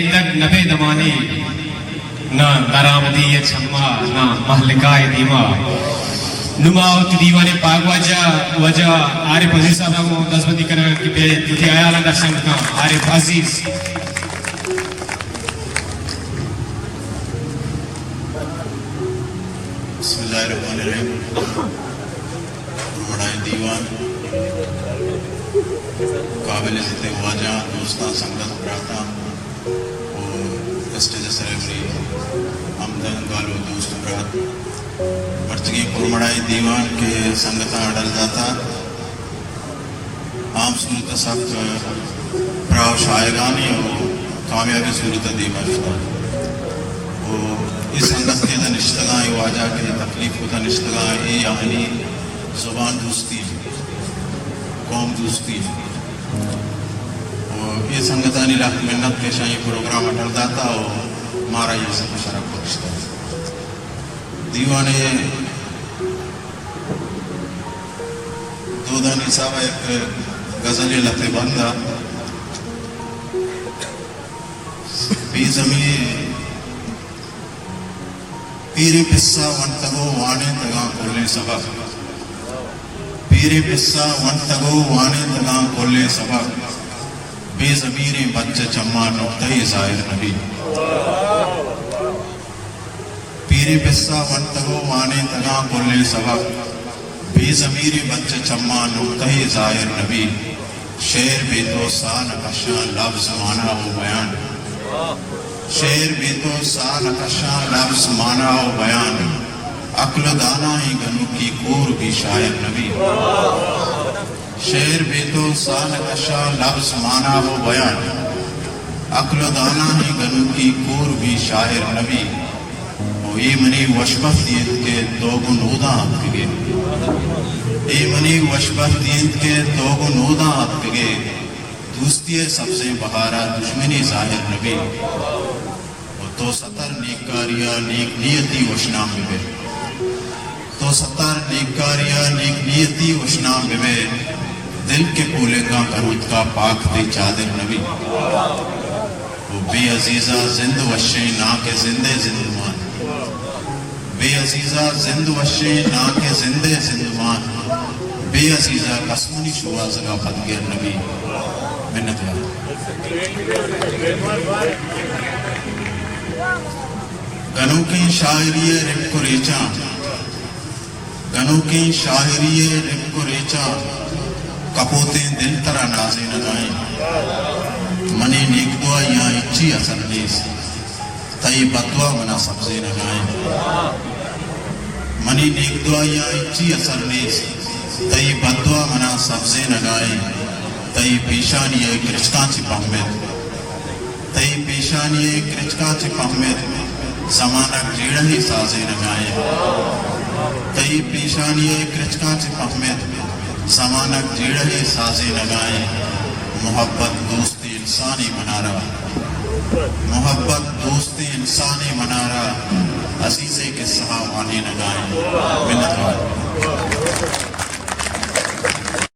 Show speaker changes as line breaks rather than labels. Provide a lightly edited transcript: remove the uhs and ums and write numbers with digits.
لگ نبے دمانی نہ درامدی چھما نہ محلکائے دیما نماوت دیوانے پاک وجہ عارف عزیز صاحب کو دزبندی کرنے کی بے تھی آیالا درشن کا عارف عزیز
بسم اللہ الرحمن الرحیم بڑائی دیوان قابل عزت واجہ دوستان سنگت براتا اور اسٹیج سیلیبری آمدن گالو دوست برات مرچگی پرمڑائی دیوان کے سنگتا اڈل جاتا عام صورت سخت پراو شائگانی اور کامیابی صورت دیوان اور اس سنگت کے دنشتگاہیں واجہ کے تکلیف کو دنشتگاہیں یعنی زبان دوستی قوم دوستی اور یہ سنگتانی لاکھ منت کے شاہی پروگرام اٹھل جاتا اور مارا یہ سب شرک بخشتا دیوانے دودانی صاحب ایک غزلی لتے بندہ بی زمین پیری پسا ونتگو وانے تگاں کولے سبا پیری پسا ونتگو وانے تگاں کولے سبا بے ضمیری بچہ چما نقطہ ظاہر نبی پیری پسا ونتگو وانے تگاں کولے سبا بے ضمیری بچہ چما نقطہ ظاہر نبی شعر بے تو سان کشان لفظ مانا و بیان شعر بے تو سان کشان لفظ مانا و بیان عقل دانا ہی گنو کی کور بھی شاعر نبی شعر بے تو سان کشان لفظ مانا و بیان عقل دانا ہی گنو کی کور بھی شاعر نبی اے منی وشبت دید کے دوگو نودا آتکگے اے منی وشبت دید کے دوگو نودا آتکگے دوستی سبز بہارا دشمنی ظاہر نبی تو ستر نیکاریا نیک نیتی وشنام بے تو ستر نیکاریا نیک نیتی وشنام بے دل کے پولے کا کرود کا پاک دے چادر نبی وہ بے عزیزہ زند وشے نا کے زندے زندمان بے عزیزہ زند وشے نا کے زندے زندمان بے عزیزہ قسمنی شوازگا بدگر نبی منت ہے گنو کی شاعری رب کو ریچا گنو کی شاعری رب کو ریچا کپوتے دل ترہ نازے نگائیں منی نیک دعا یا اچھی اثر نیس تئی بدعا منا سبزے نگائیں منی نیک دعا یا اچھی اثر نیس تئی بدعا منا سبزے نگائیں تئی پیشانی ایک رچکاں چی پہمت تئی پیشانی ایک رچکاں چی پہمت زمانہ جیڑا ہی سازے نگائیں تئی پیشانی ایک رچکاں چی پہمت زمانہ جیڑا ہی سازے نگائیں محبت دوستی انسانی منارہ محبت دوستی انسانی منارہ عزیزے کے صحابانی نگائیں منت